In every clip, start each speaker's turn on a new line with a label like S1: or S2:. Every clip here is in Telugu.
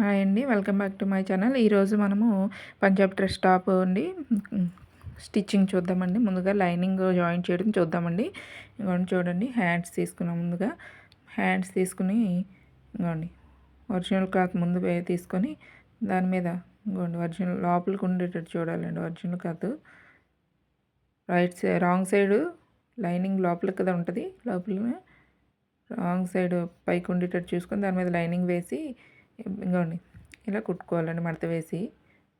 S1: హాయ్ అండి. Welcome back to my channel. ఈరోజు మనము పంజాబ్ డ్రెస్ టాప్ అండి స్టిచ్చింగ్ చూద్దామండి. ముందుగా లైనింగ్ జాయిన్ చేయడం చూద్దామండి. ఇదిగోండి చూడండి, హ్యాండ్స్ తీసుకున్నాం. ముందుగా హ్యాండ్స్ తీసుకుని ఇదిగోండి ఒరిజినల్ క్లాత్ ముందు తీసుకొని దాని మీద ఇదిగోండి ఒరిజినల్ లోపలికి ఉండేటట్టు చూడాలండి. Original cloth wrong side lining లోపలికి కదా ఉంటుంది. లోపల రాంగ్ సైడ్ పైకి ఉండేటట్టు చూసుకొని దాని మీద లైనింగ్ వేసి ఇంకోండి ఇలా కుట్టుకోవాలండి. మడత వేసి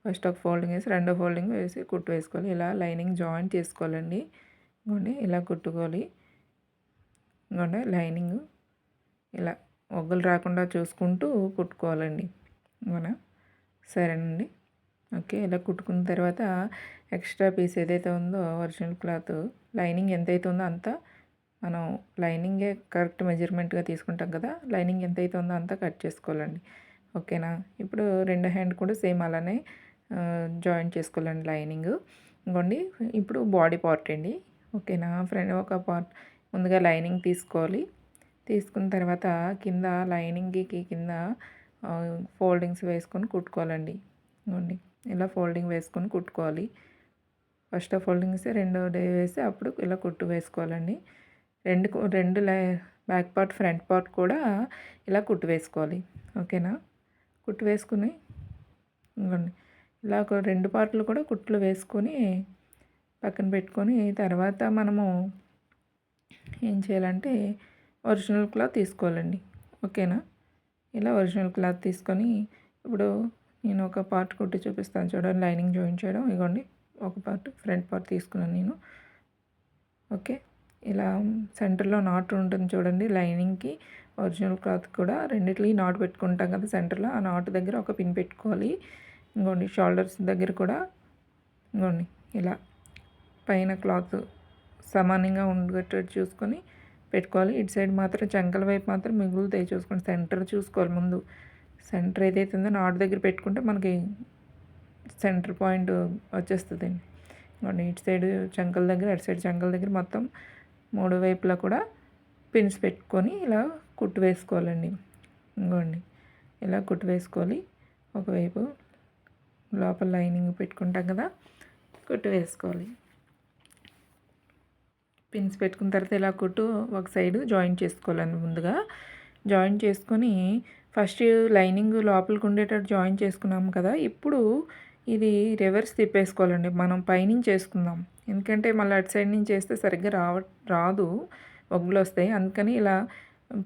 S1: ఫస్ట్ ఒక ఫోల్డింగ్ వేసి రెండో ఫోల్డింగ్ వేసి కుట్టు వేసుకోవాలి. ఇలా లైనింగ్ జాయిన్ చేసుకోవాలండి. ఇంకోండి ఇలా కుట్టుకోవాలి. ఇంకోండి లైనింగ్ ఇలా ఒగ్గలు రాకుండా చూసుకుంటూ కుట్టుకోవాలండి. అవునా, సరేనండి. ఓకే, ఇలా కుట్టుకున్న తర్వాత ఎక్స్ట్రా పీస్ ఏదైతే ఉందో ఒరిజినల్ క్లాత్ లైనింగ్ ఎంతైతే ఉందో అంతా మనం లైనింగే కరెక్ట్ మెజర్మెంట్గా తీసుకుంటాం కదా, లైనింగ్ ఎంతైతే ఉందో అంతా కట్ చేసుకోవాలండి. ఓకేనా. ఇప్పుడు రెండో హ్యాండ్ కూడా సేమ్ అలానే జాయిన్ చేసుకోవాలండి లైనింగ్. ఇంకోండి ఇప్పుడు బాడీ పార్ట్ అండి. ఓకేనా. ఫ్రంట్ ఒక పార్ట్ ముందుగా లైనింగ్ తీసుకోవాలి. తీసుకున్న తర్వాత కింద లైనింగ్కి కింద ఫోల్డింగ్స్ వేసుకొని కుట్టుకోవాలండి. ఇంకోండి ఇలా ఫోల్డింగ్ వేసుకొని కుట్టుకోవాలి. ఫస్ట్ ఫోల్డింగ్ వేసి రెండో డే వేసి అప్పుడు ఇలా కుట్టు వేసుకోవాలండి. రెండు బ్యాక్ పార్ట్ ఫ్రంట్ పార్ట్ కూడా ఇలా కుట్టు వేసుకోవాలి. ఓకేనా. కుట్టు వేసుకుని ఇవ్వండి ఇలా ఒక రెండు పార్ట్లు కూడా కుట్లు వేసుకొని పక్కన పెట్టుకొని తర్వాత మనము ఏం చేయాలంటే ఒరిజినల్ క్లాత్ తీసుకోవాలండి. ఓకేనా. ఇలా ఒరిజినల్ క్లాత్ తీసుకొని ఇప్పుడు నేను ఒక పార్ట్ కుట్టి చూపిస్తాను చూడండి. లైనింగ్ జాయిన్ చేయడం ఇవ్వండి. ఒక పార్ట్ ఫ్రంట్ పార్ట్ తీసుకున్నాను నేను. ఓకే, ఇలా సెంటర్లో నాట్ ఉంటుంది చూడండి. లైనింగ్కి ఒరిజినల్ క్లాత్ కూడా రెండిట్లకి నాట్ పెట్టుకుంటాం కదా సెంటర్లో, ఆ నాట్ దగ్గర ఒక పిన్ పెట్టుకోవాలి. ఇంకోండి షోల్డర్స్ దగ్గర కూడా ఇంకోండి ఇలా పైన క్లాత్ సమానంగా ఉండేటట్టు చూసుకొని పెట్టుకోవాలి. ఇటు సైడ్ మాత్రం చంకల వైపు మాత్రం మిగులుతాయి చూసుకోండి. సెంటర్ చూసుకోవాలి ముందు. సెంటర్ ఏదైతే ఉందో నాట్ దగ్గర పెట్టుకుంటే మనకి సెంటర్ పాయింట్ వచ్చేస్తుందండి. ఇంకోండి ఇటు సైడ్ చంకల దగ్గర అటు సైడ్ చంకల దగ్గర మొత్తం మూడు వైపులా కూడా పిన్స్ పెట్టుకొని ఇలా కుట్టు వేసుకోవాలండి. ఇంకోండి ఇలా కుట్టు వేసుకోవాలి. ఒకవైపు లోపల లైనింగ్ పెట్టుకుంటాం కదా, కుట్టు వేసుకోవాలి. పిన్స్ పెట్టుకున్న తర్వాత ఇలా కుట్టు ఒక సైడు జాయిన్ చేసుకోవాలండి. ముందుగా జాయిన్ చేసుకొని ఫస్ట్ లైనింగ్ లోపలికి ఉండేటట్టు జాయిన్ చేసుకున్నాము కదా, ఇప్పుడు ఇది రివర్స్ తిప్పేసుకోవాలండి. మనం పైనుంచి చేసుకుందాం, ఎందుకంటే మళ్ళీ అటు సైడ్ నుంచి చేస్తే సరిగ్గా రాదు, ఒగ్గులు వస్తాయి. అందుకని ఇలా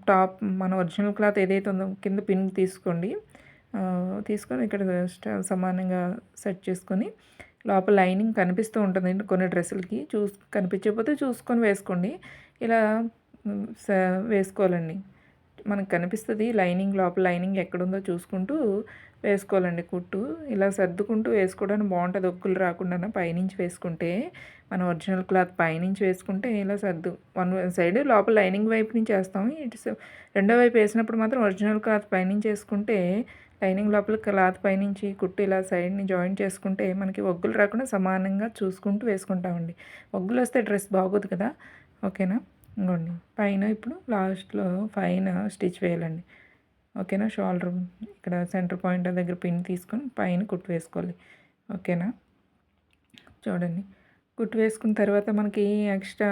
S1: టాప్ మన ఒరిజినల్ క్లాత్ ఏదైతే ఉందో కింద పిన్ తీసుకోండి. తీసుకొని ఇక్కడ సమానంగా సెట్ చేసుకొని లోపల లైనింగ్ కనిపిస్తూ ఉంటుంది కొన్ని డ్రెస్సులకి. కనిపించకపోతే చూసుకొని వేసుకోండి. ఇలా వేసుకోవాలండి. మనకు కనిపిస్తుంది లైనింగ్, లోపల లైనింగ్ ఎక్కడుందో చూసుకుంటూ వేసుకోవాలండి కుట్టు. ఇలా సర్దుకుంటూ వేసుకోవడానికి బాగుంటుంది, ఒక్కులు రాకుండా. పైనుంచి వేసుకుంటే మన ఒరిజినల్ క్లాత్ పైనుంచి వేసుకుంటే ఇలా వన్ సైడ్ లోపల లైనింగ్ వైపు నుంచి వేస్తాం. ఇటు రెండో వైపు వేసినప్పుడు మాత్రం ఒరిజినల్ క్లాత్ పైనుంచి వేసుకుంటే లైనింగ్ లోపల క్లాత్ పైనుంచి కుట్టు ఇలా సైడ్ని జాయిన్ చేసుకుంటే మనకి ఒగ్గులు రాకుండా సమానంగా చూసుకుంటూ వేసుకుంటామండి. ఒగ్గులు వస్తే డ్రెస్ బాగోదు కదా. ఓకేనా. ఇంకోండి పైన ఇప్పుడు లాస్ట్లో పైన స్టిచ్ వేయాలండి. ఓకేనా. షోల్డర్ ఇక్కడ సెంటర్ పాయింట్ దగ్గర పిన్ తీసుకొని పైన కుట్టు వేసుకోవాలి. ఓకేనా. చూడండి, కుట్టు వేసుకున్న తర్వాత మనకి ఎక్స్ట్రా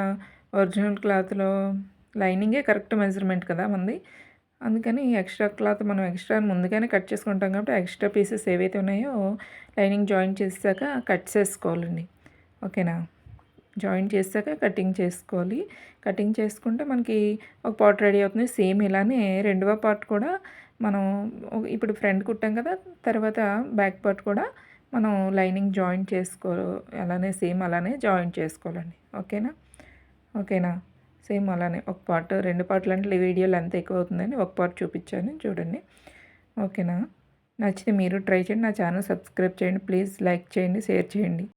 S1: ఒరిజినల్ క్లాత్లో లైనింగే కరెక్ట్ మెజర్మెంట్ కదా మనది. అందుకని ఎక్స్ట్రా క్లాత్ మనం ఎక్స్ట్రా ముందుగానే కట్ చేసుకుంటాం కాబట్టి ఎక్స్ట్రా పీసెస్ ఏవైతే ఉన్నాయో లైనింగ్ జాయిన్ చేసాక కట్ చేసుకోవాలండి. ఓకేనా. జాయిన్ చేసాక కటింగ్ చేసుకోవాలి. కటింగ్ చేసుకుంటే మనకి ఒక పార్ట్ రెడీ అవుతుంది. సేమ్ ఇలానే రెండవ పార్ట్ కూడా మనం ఇప్పుడు ఫ్రంట్ కుట్టాం కదా, తర్వాత బ్యాక్ పార్ట్ కూడా మనం లైనింగ్ జాయిన్ అలానే సేమ్ అలానే జాయిన్ చేసుకోవాలండి. ఓకేనా. ఓకేనా. సేమ్ అలానే ఒక పార్ట్, రెండు పార్ట్లు అంటే వీడియోలు అంత ఎక్కువ అవుతుందని ఒక పార్ట్ చూపించాను చూడండి. ఓకేనా. నచ్చితే మీరు ట్రై చేయండి. నా ఛానల్ సబ్స్క్రైబ్ చేయండి ప్లీజ్. లైక్ చేయండి, షేర్ చేయండి.